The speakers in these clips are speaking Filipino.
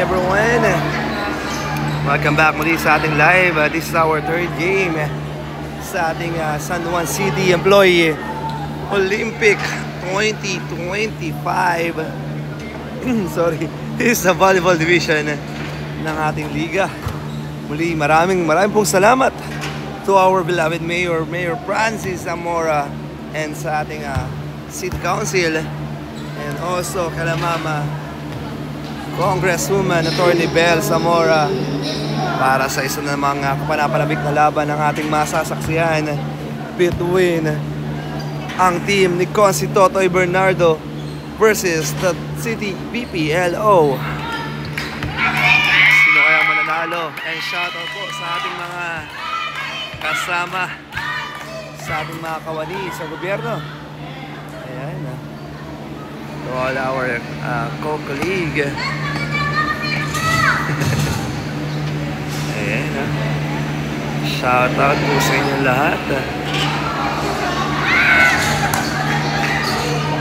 everyone. Welcome back muli sa ating live. This is our third game sa ating San Juan City Employee Olympic 2025. Sorry, this is the volleyball division ng ating liga. Muli maraming pong salamat to our beloved Mayor Francis Zamora and sa ating City Council, and also kala Mama Congresswoman Attorney Belle Zamora para sa isa namang kapanapanabik na laban ng ating masasaksihan between ang team ni Consi Totoy Bernardo versus the City BPLO. Sino kaya mananalo? And shoutout po sa ating mga kasama, sa ating mga kawani sa gobyerno. Ayan, to all our co-colleague. Ayan, shoutout po sa inyo lahat.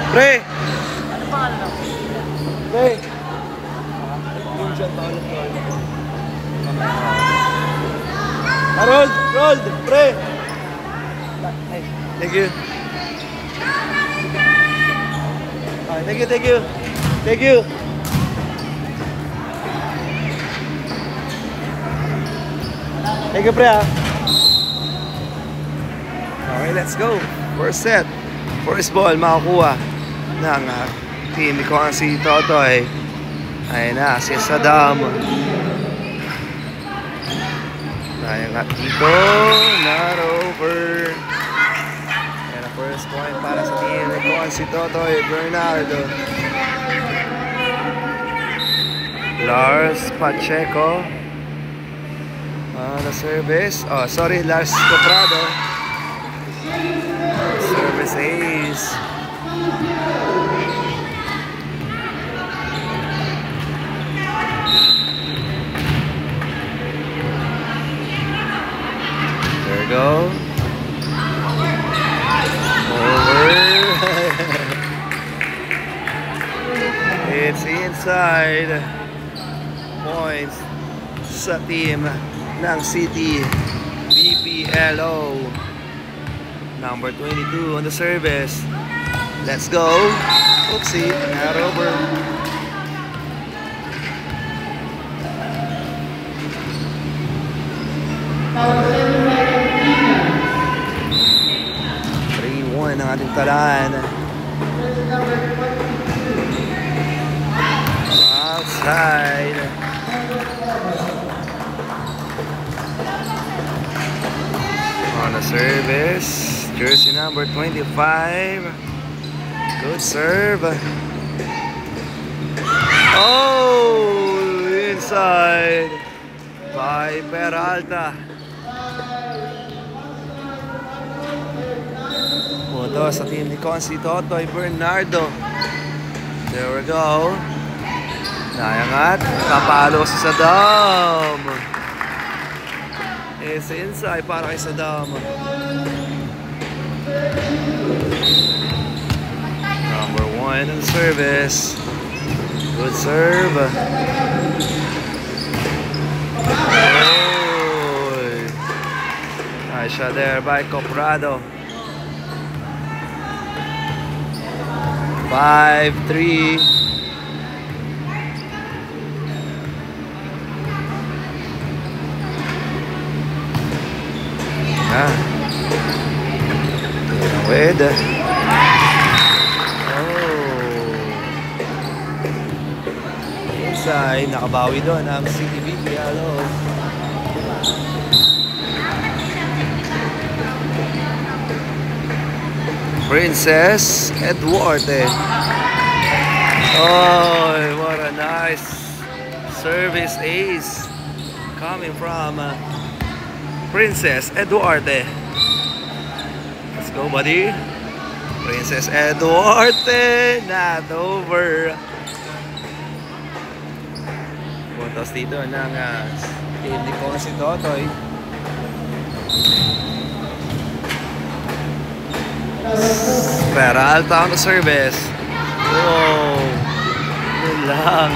Pre! Ano pangalan ako? Pre! Roll! Pre! Thank you. Thank you. Thank you, pre. Okay, let's go. First set. First ball makakuha ng team ni Consi Totoy. Ayun na, si Saddam. Ayun nga dito. Not over. And a first point para sa team ni Consi Totoy Bernardo. Lars Pacheco. The service. Oh, sorry, Lars Coprado. Service ace. There we go. Over. It's inside. Points sa team ng City BPLO. Number 22 on the service. Let's go. Oopsie, not over. Ang ating talaan. Outside. On the service, jersey number 25. Good serve. Oh, inside by Peralta. Punto sa team ni Consi Totoy Bernardo. There we go. Nayangat. Kapalo si Saddam. It's inside para kay Saddam. Number 1 in service. Good serve. Oh. Nice shot there by Coprado. 5-3. With inside, nakabawi doon ang City BPLO. Princess Eduarte. Oh, what a nice service ace coming from Princess Eduarte. Let's go, buddy. Princess Eduarte, not over. Puntos dito ng team ni Consi Totoy. Peralta on the service. Whoa. Yun lang.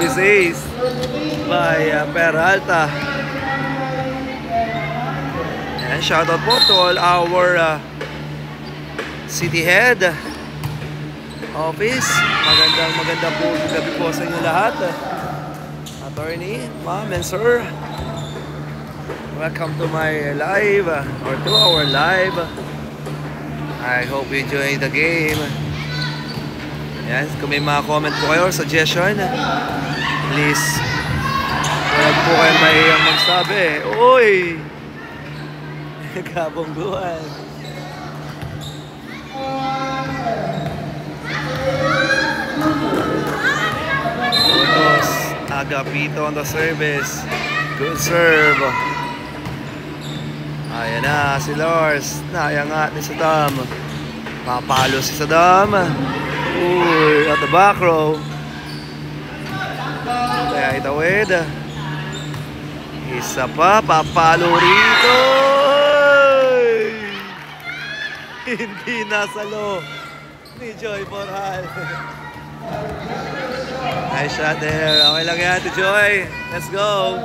service ace by Peralta. And shoutout po to all our city head office. Magandang po gabi po sa inyo lahat. Attorney, ma'am and sir, welcome to my live or to our live. I hope you enjoy the game. Yan, kung may mga comment po kayo or suggestion, please huwag po kayo mahiyang magsabi. Uy! Kabungguan. Utos, Agapito on the service. Good serve. Ayan na, si Lars. Nayangat ni Saddam. Papalo si Saddam. Uy, at the back row. Kaya itawid. Isa pa, papalo rito. Hindi nasalo ni Joy Borjal. Nice shot there. Okay lang yan to Joy. Let's go.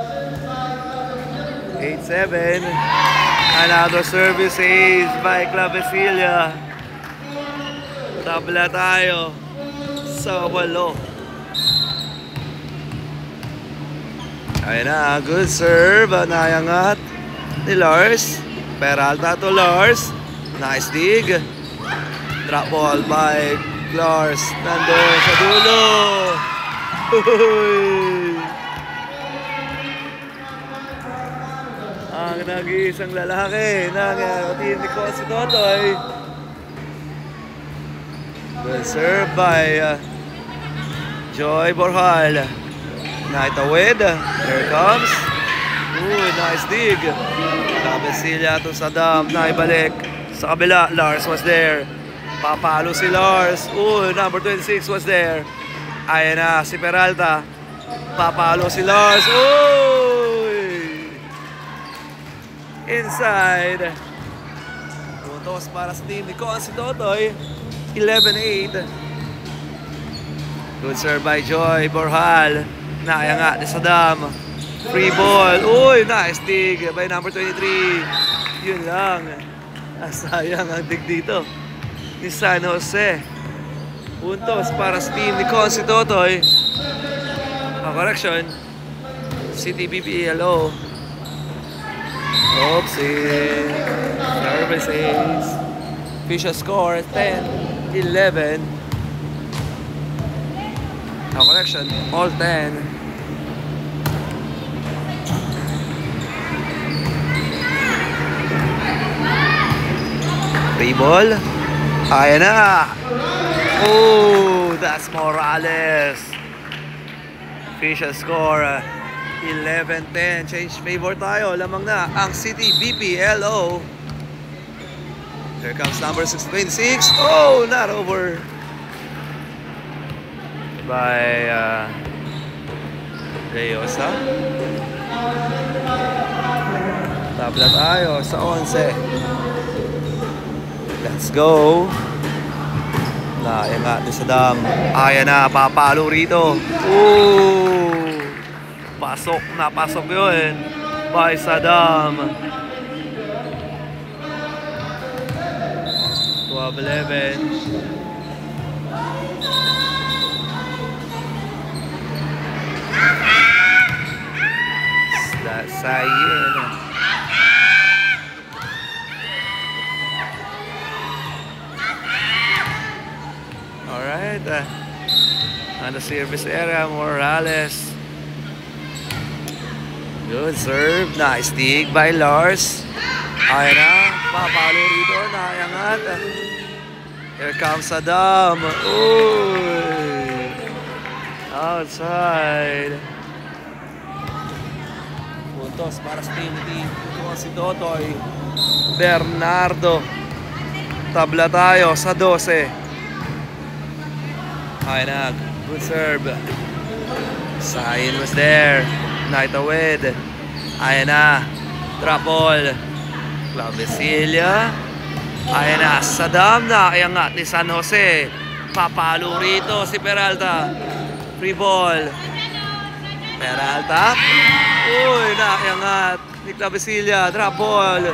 8-7. Another service ace by Clavecilla. Tabla tayo sa 8. Ayun na, good serve. Nayangat ni Lars. Peralta to Lars. Nice dig. Drop ball by Lars. Nandun sa dulo. Uy. Ang nag-iisang lalaki ng team ni Coach Totoy. Good serve by Joy Borjal. Naitawid. Here comes. Ooh, nice dig. Clavecilla to Saddam. Naibalik. Sa kabila, Lars was there. Papalo si Lars. Ooh, number 26 was there. Ayan na, si Peralta. Papalo si Lars. Ooh! Inside. Puntos para sa team ni Consi Totoy. 11-8. Good serve by Joy Borjal. Nayangat ni Saddam. Free ball. Uy, nice dig by number 23. Yun lang. Sayang ang dig dito ni San Jose. Puntos para sa team ni Consi Totoy. Correction. City BPLO. Oopsie. Service ace. Official score 10-11. Correction. All 10. Free ball. Ayan na. Oh, that's Morales. Official score 11-10. Change favor tayo. Lamang na ang City BPLO. Here comes number 626. Oh, not over. By Leosa. Tabla tayo sa 11. Let's go. Nayangat ni Saddam. Ayan na, papalo rito. Ooh. Pasok na pasok yun by Saddam. 12-11. That's Sayin. Alright, on the service area, Morales. Good serve, nice dig by Lars. Ayan na, papalo rito, nayangat. Here comes Saddam. Uy! Outside. Puntos para sa team. Ito si Totoy. Bernardo. Tabla tayo sa 12. Ayan na, good serve. Sayin was there. Naitawid. Ayan na, drop ball. Clavecilla. Ayan na, Saddam na. Ayan nga, ni San Jose. Papalo rito si Peralta. Free ball. Peralta. Uy, naiangat ni Clavicilla. Drop ball.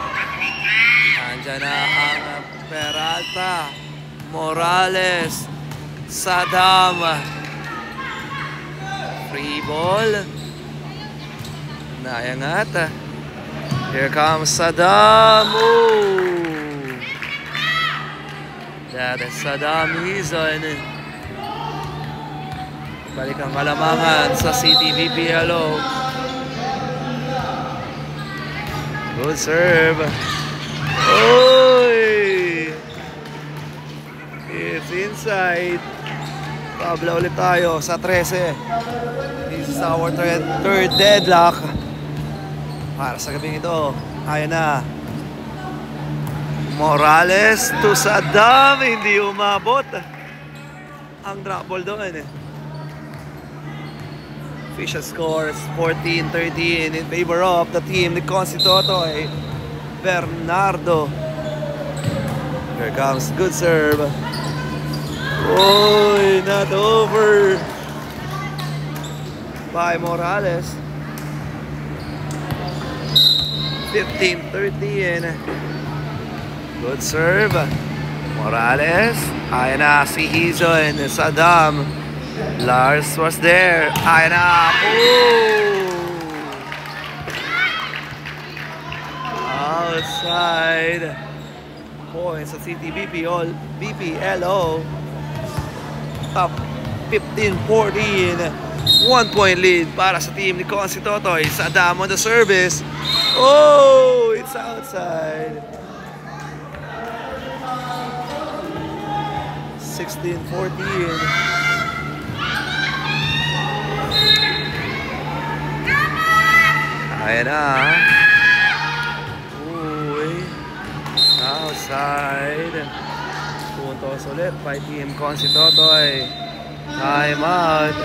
Andyan na ang Peralta. Morales. Saddam. Free ball. Naiangat. Here comes Saddam. Ooh. That is Saddam Hizon. Balik ang kalamangan sa City VPLO. Good serve. Oy! It's inside. Tabla ulit tayo sa 13. This is our third deadlock. Para sa gabing ito. Ayan na. Morales to Saddam. Hindi umabot ang drop ball doon. Official score is 14-13 in favor of the team ni Consi Totoy Bernardo. Here comes good serve. Oy, not over by Morales. 15-13. Good serve. Morales. Ayan na si Hizon. Saddam. Lars was there. Ayan na. Outside. Points sa City VPLO. Top 15-14. 1 point lead para sa team ni Consi Totoy. Saddam on the service. Oh, it's outside. 16-14. Ayan na. Uy. Outside. Puntos ulit by team Consi Totoy. Time out.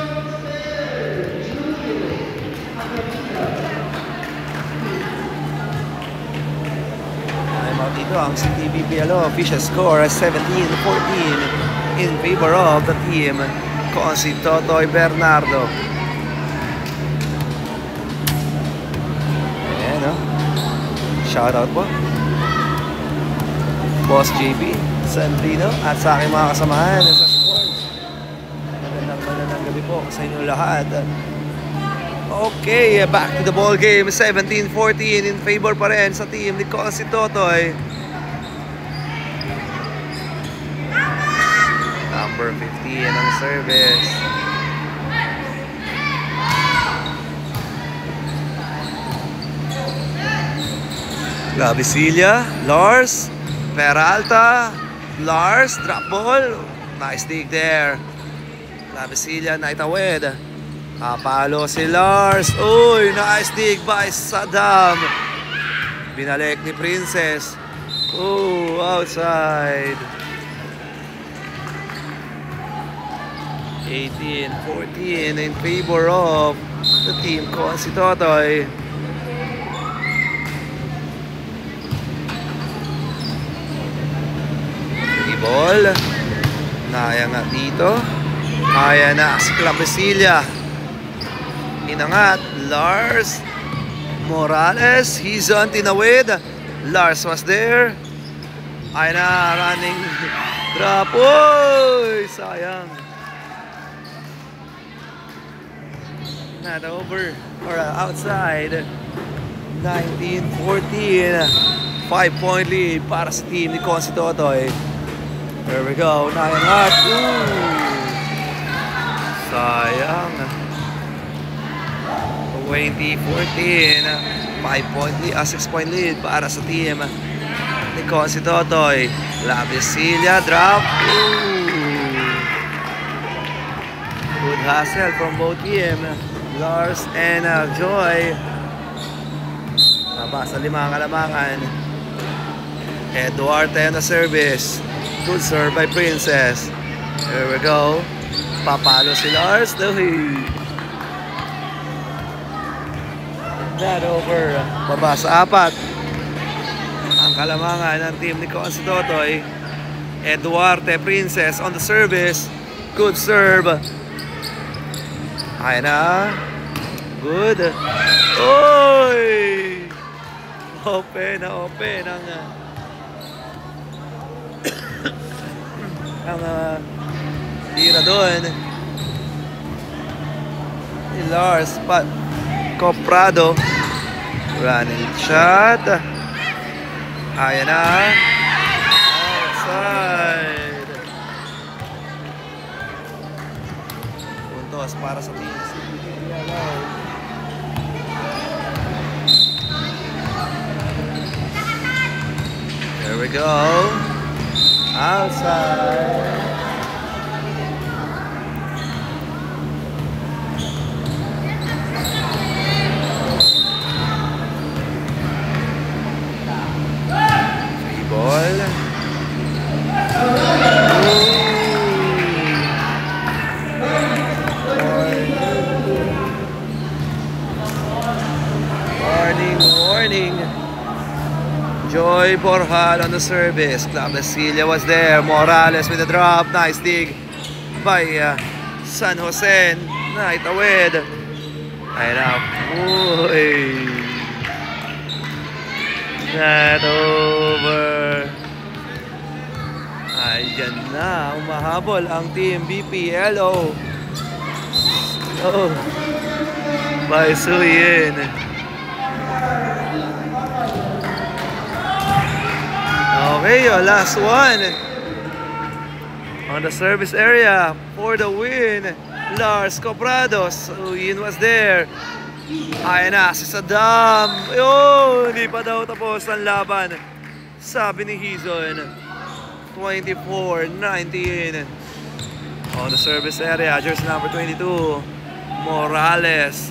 Time out dito ang City VPLO. Official score 17-14 in favor of the team Consi Totoy Bernardo. Ayan o. Shoutout po Boss JB Sandrino at sa aking mga kasamahan sa sports. Magandang gabi po sa inyong lahat. Okay, back to the ball game. 17-14 in favor pa rin sa team ni Consi Totoy. Number 15 ang service. Clavicilla, Lars, Peralta, Lars, drop ball. Nice dig there. Clavicilla, naitawid. Papalo si Lars. Uy, nice dig by Saddam. Binalik ni Princess. Oh, outside. 18-14 in favor of the team Consi Totoy. Ball. Nayangat dito. Kaya na si Clavicilla. Inangat. Lars. Morales. He's on tinawid. Lars was there. Ay na. Running drop. Uy! Sayang. Not over. Or outside. 19-14. 5-point lead para sa team ni Consi Totoy. There we go. Nayangat. Sayang. 20-14. 5-point lead, 6-point lead para sa team ni Consi Totoy. Clavicilla drop. Good hustle from both team. Lars and Joy. Nabasa 5 kalamangan. Eduarte on the service. Good serve by Princess. There we go. Papalo si Lars. That over. Baba sa 4. Ang kalamangan ng team ni Consi Totoy. Eduarte, Princess on the service. Good serve. Ayan na. good. Oy! Open ang tira doon ni Lars Pat Coprado. Running shot. Ayan na. Outside. Puntos para sa team. There we go. Outside. Free ball. Warning. Joy Borjal on the service. Clavesia was there. Morales with the drop. Nice dig by San Jose. Naitawid. Ayun na. Uy. Not over. Ayan na. Umahabol ang team BPLO. Oh. By Suyin. Okay, last one. On the service area for the win. Lars Coprados. Suyin was there. Ayan na, si Saddam. Ayun, hindi pa daw tapos ang laban. Sabi ni Hizon. 24-19. On the service area, jersey number 22. Morales.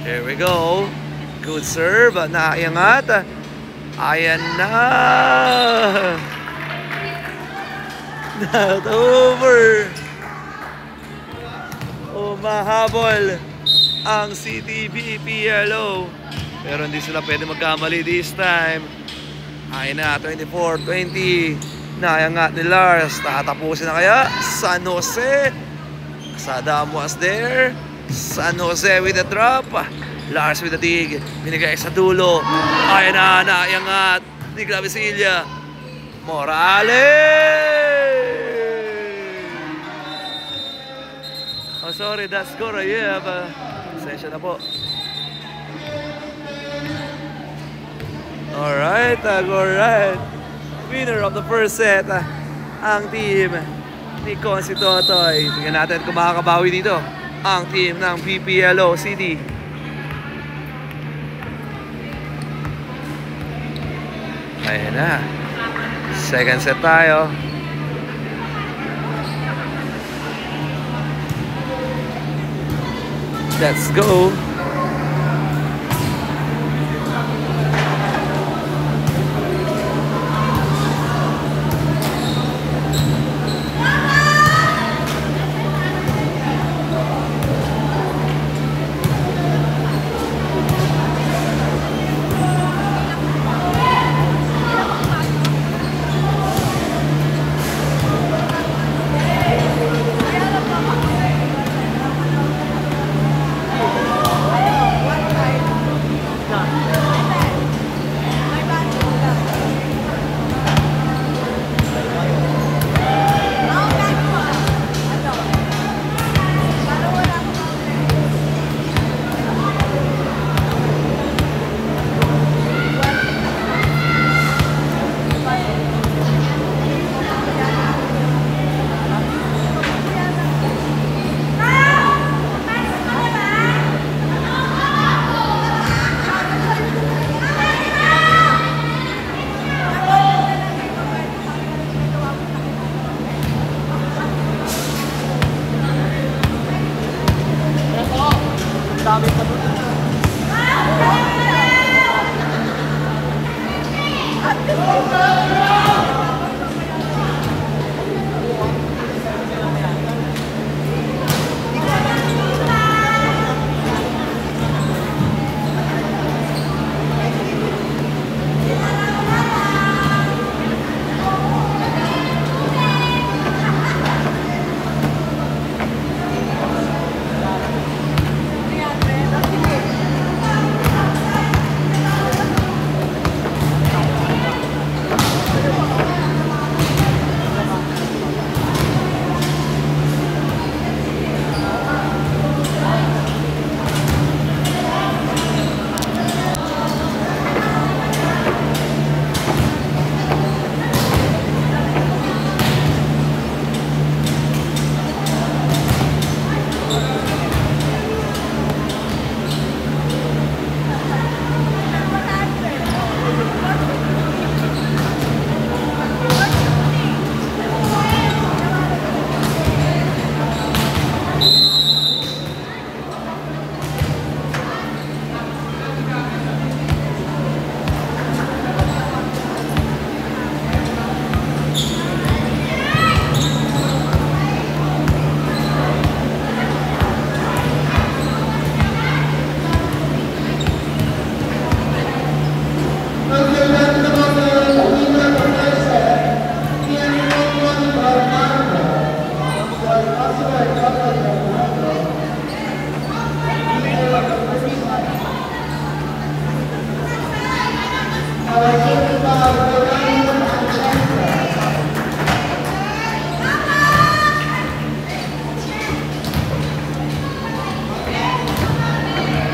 Here we go. Good serve. Naiangat. Ayan na. Not over. Umahabol ang CTBPLO. Pero hindi sila pwede magkamali this time. Ayan na, 24-20. Naiangat ni Lars. Tatapusin na kaya? San Jose. Saddam was there. San Jose with the drop. Lars with the dig. Binigay sa dulo. Ayan na, naiangat ni Clavesia. Morales! Oh, sorry, that's Gorayev. Pasensya na po. Alright, alright. Winner of the first set, ang team ni Consi Totoy. Tingnan natin kung makakabawi dito ang team ng BPLO City. Ayan na. Second set tayo. Let's go.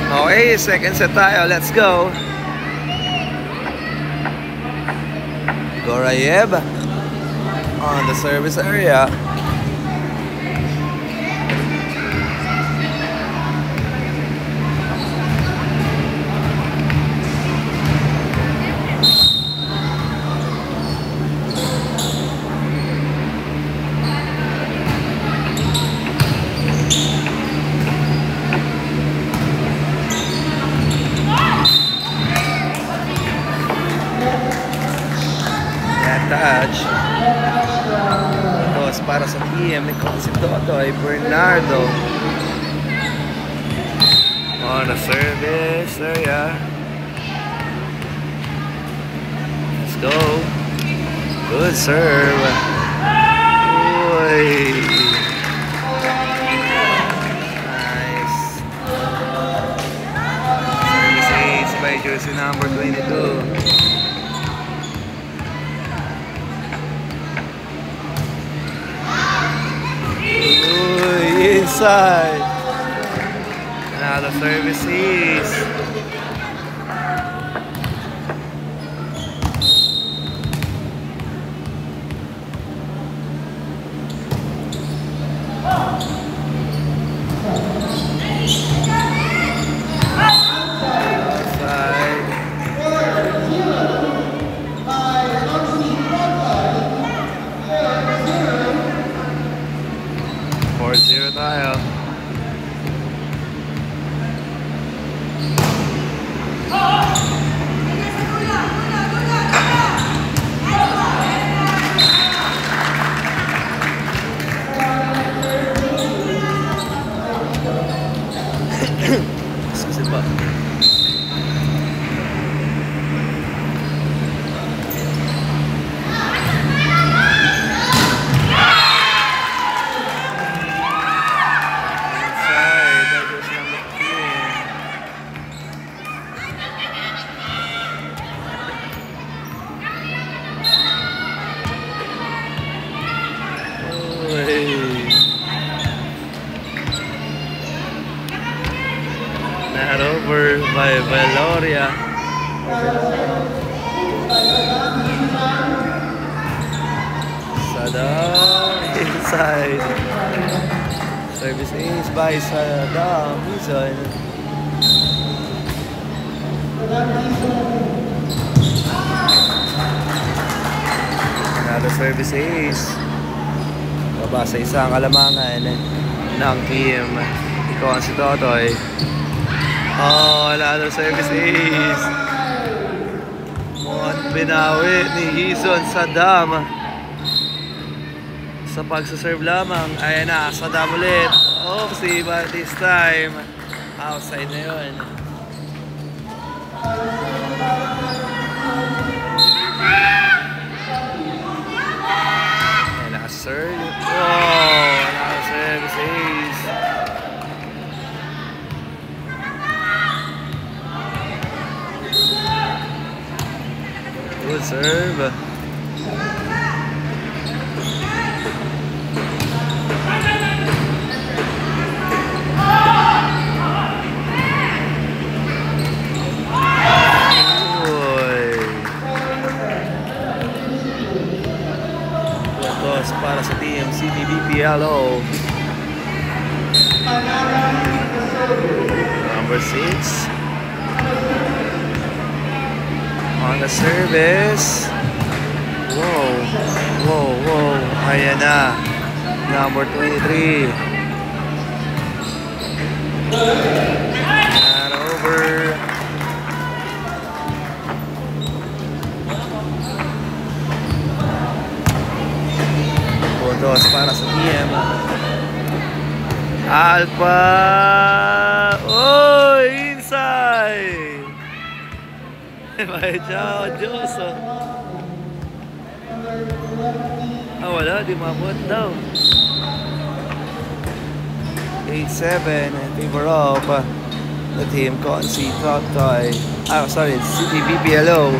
Okay, second set tayo. Let's go. Gorayev on the service area. Touch. Ito para sa team ni si Totoy Bernardo on the service area. Let's go. Good serve. Uy. Nice. Service ace by jersey number 22. Inside. Another service is. Outside. 4-0 tayo. Excuse me. Not over by Valoria. Saddam inside. Service ace by Saddam inside. Another service ace. Baba sa isang kalamangan ng team. Ikaw ang si Totoy. Oh, another service ace. Mukhang binawi ni Hison Saddam. Sa pagsaserve lamang. Ayan na, Saddam ulit. Oopsie, but this time outside na yun. Ayan na, serve. Oh, another service ace. Good serve. Puntos para sa team CTBPLO. Number 6. On the service. Whoa. Whoa, whoa. Ayan na. Number 23. Not over. Puntos para sa team Alpha. Oh, inside. May Chao Diyos. Wala, di mabot daw. 8-7 in favor of the team Consi Totoy. Sorry, City BPLO.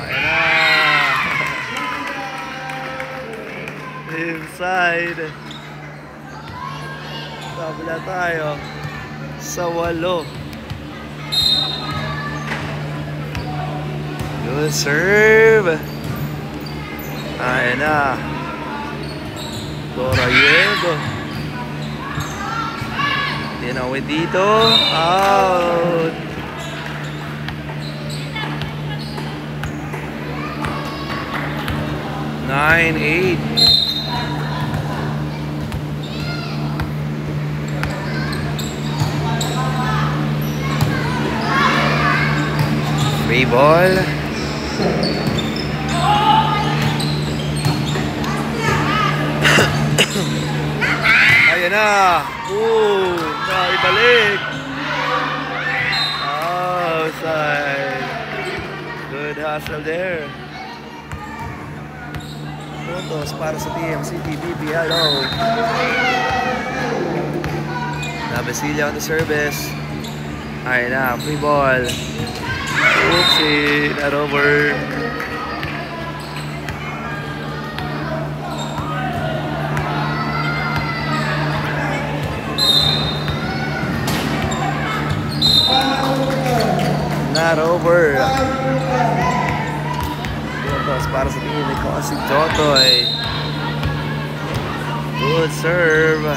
Ayan na. Inside. Tabla tayo sa 8. Good serve. Ayan na. Dorayev. Tinawid dito. Out. Nine, 8. Free ball. Ayan na. Naibalik. Outside. Good hustle there. Puntos para sa team City BPLO. Nabasilla on the service. Ayan na. Free ball. Oopsie. Not over. Not over. Puntos para sa team ni Consi Totoy. Good serve.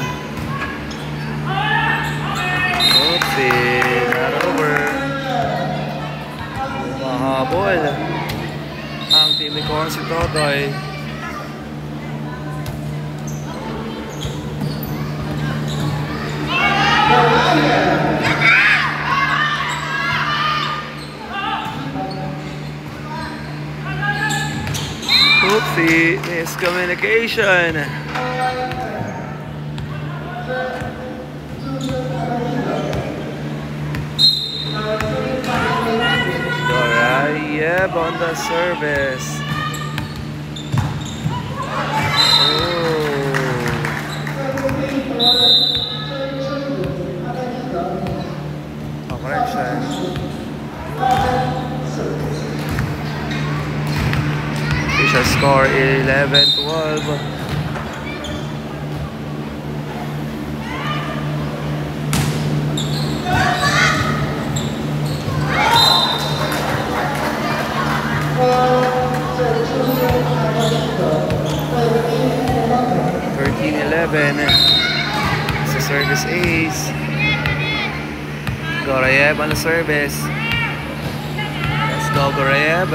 Oopsie. Not over. Mahabol ang team ni Consi Totoy. Oopsie, miscommunication. Dorayev on the service. Oh, correction. Official score 11-12. It's a service ace. Gorayev on the service. Let's go, Gorayev.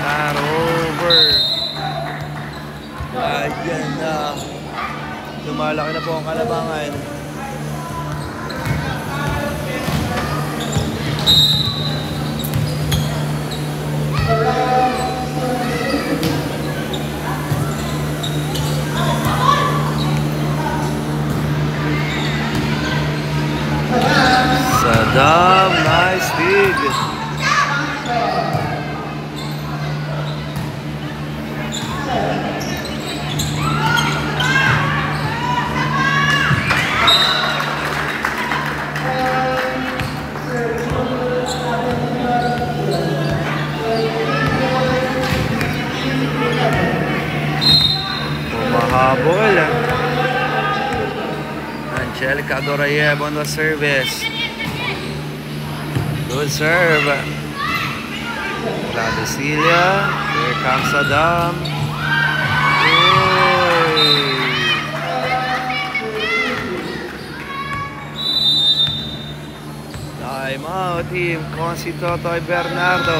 Not over. Ayan na. Lumalaki na po ang kalabangan. Saddam, nice dig. Mahabol. Angelica Gorayev on the service. Good serve. Vladisilia. Here comes Saddam. Time out, team Consi Totoy Bernardo.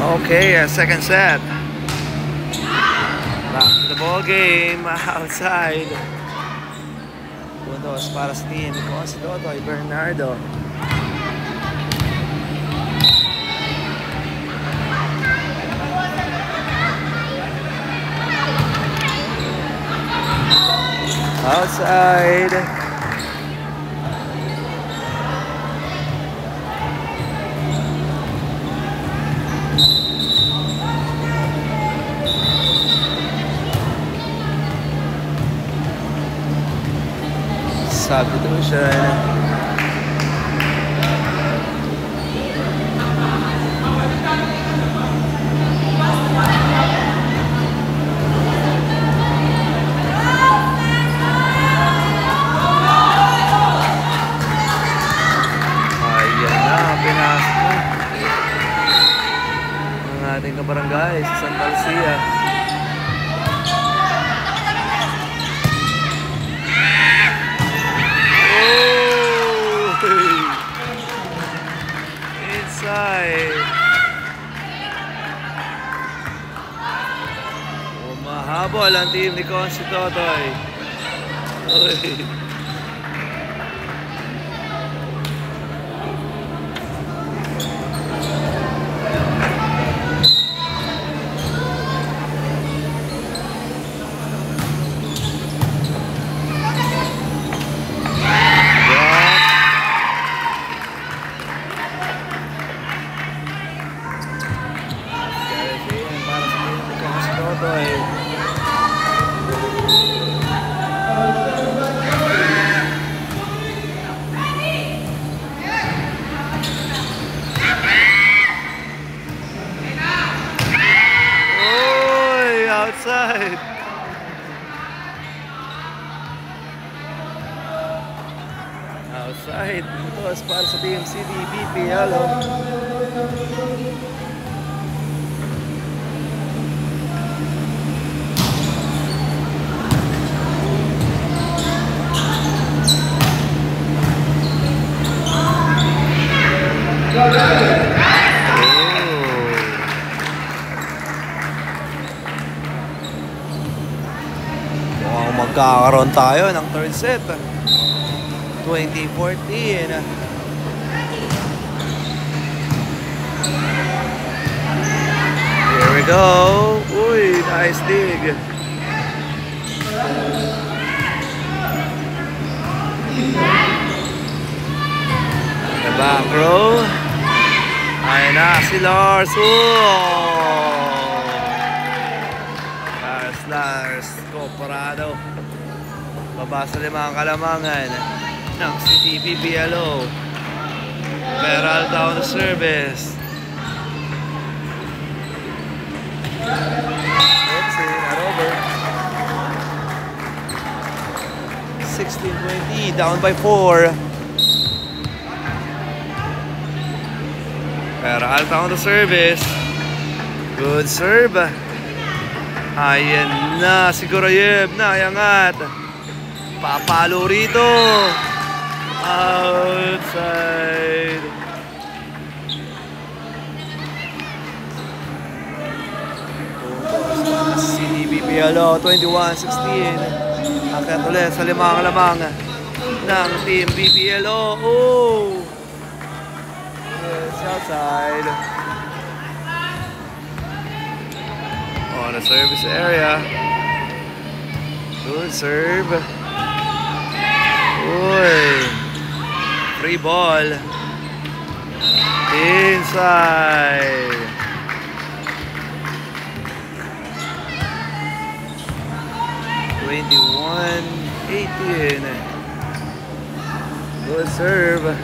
Okay, second set. Back to the ball game. Outside. Puntos para sa team ni Totoy Bernardo. Outside. Substitution. Ating kabarangay sa Santa Lucia. Oh! Inside. Mahabol ang team ni Consi Totoy. Outside. Outside. Ito para sa team City BPL. Magkakaroon tayo ng third set. 2014. Here we go. Uy, nice dig. The back row. Ayan na si Lars. Lars Coporado. Baba sa limang kalamangan ng City BPLO. Peralta on the service. Oopsie, not over. 16-20, down by 4. Peralta on the service. Good serve. Ayan na, si Goroyev na iangat. Papalo rito. Outside. CDBPLO 21-16. Akyat ulit sa limang lamang ng team BPLO. Oh! Yes, outside. On the service area. Good serve. Uy. Free ball. Inside. (21-18). Good serve.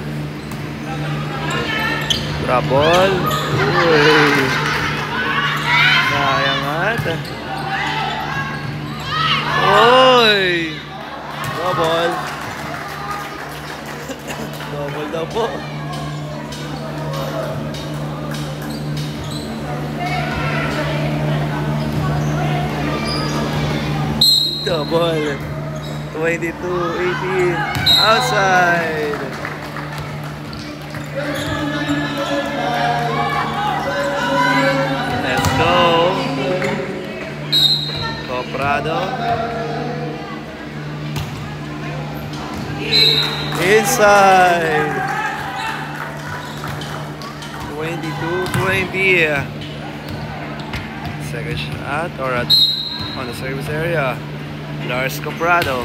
Drop ball. Uy. Nayangat. Uy. Double. Double daw po. Double. 22-18. Outside. go. Coprado. Inside. 22-20. Second shot or on the service area. Lars Coprado.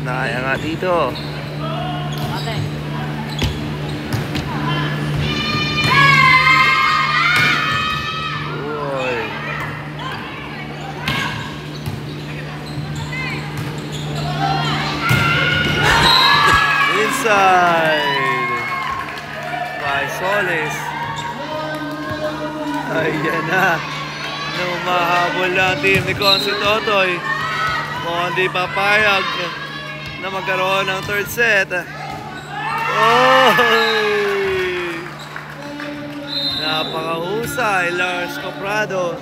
Naya nga dito. Ate. Uy. Inside. By Solis. Ayan na. Mahabol na ang team ni Consi Totoy. Kung hindi papayag na magkaroon ng third set. Oh! Napakahusay, Lars Coprado.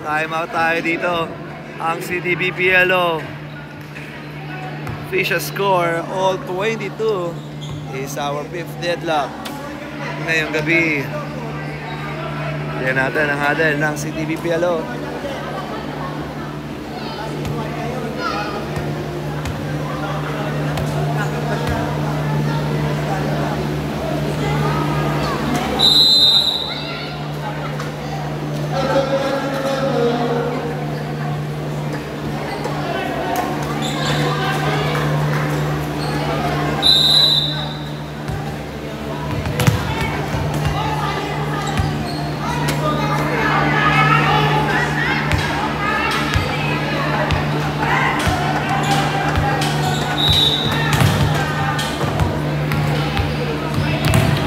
Time out tayo dito. Ang CTBPLO. Official score, all 22 is our 5th deadlock ngayong gabi. Yan natin ang huddle ng CTBPLO.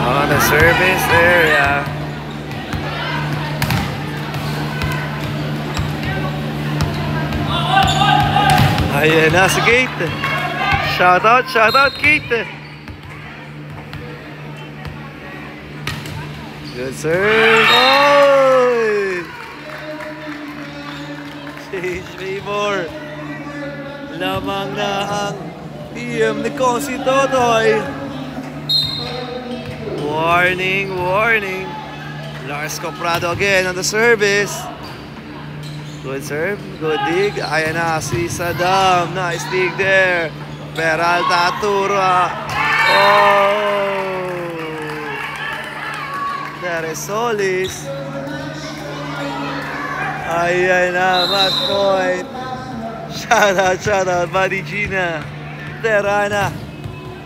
On the service area. Ayan na si Kate. Shout out Kate. Good serve. Oh! Change favor. Lamang na ang team ni Consi Totoy. Warning. Lars Coprado again on the service. Good serve, good dig. Ayan na si Saddam. Nice dig there. Peralta Atura. Oh! There is Solis. Ayan na, match point. Shout out, Buddy Gina. Terana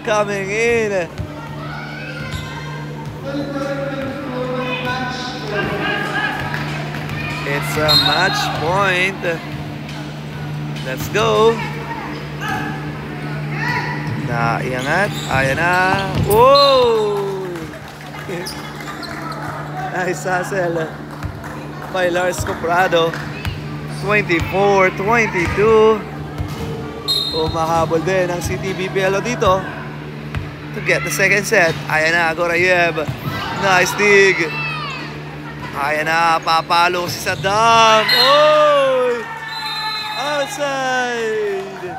coming in. It's a match point. Let's go. Naiangat. Ayan na. Whoa! Nice hustle by Lars Coprado. 24-22. Umahabol din ang CTBPLO dito to get the second set. Ayan na, Gorayev. Nice dig. Ayan na, papalo si Saddam. Oh! Outside.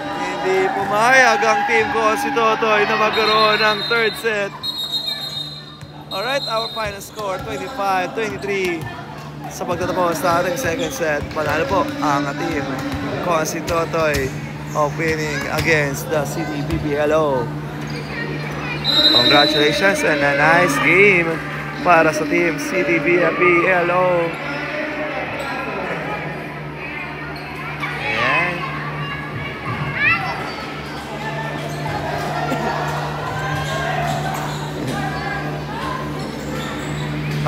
Hindi pumayag ang team ko si Totoy na magkaroon ng third set. Alright, our final score, 25-23. Sa pagtatapos sa ating second set, panalo po ang team ko si Totoy of winning against the CTBPLO. Congratulations and a nice game para sa team CTBPLO. Ayan.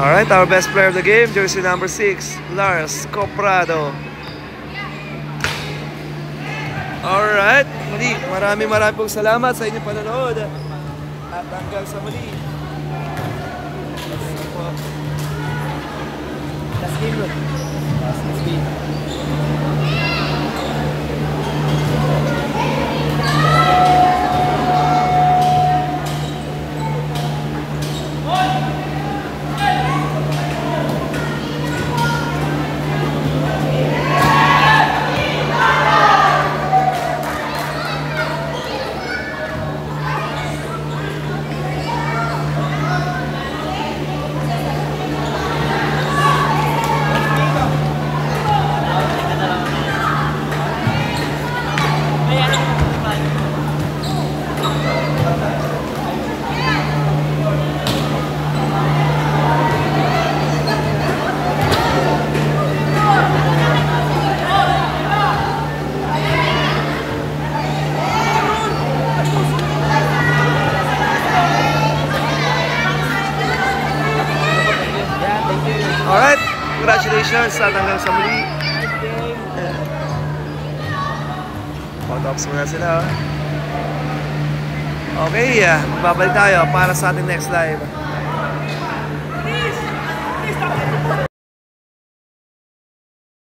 Alright, our best player of the game, jersey number 6, Lars Coprado. Alright, muli, maraming pong salamat sa inyong panonood. At hanggang sa muli. Last game, bro. Last game. congratulations at hanggang sa muli. Photops muna sila. Okay, magbabalik tayo para sa ating next live.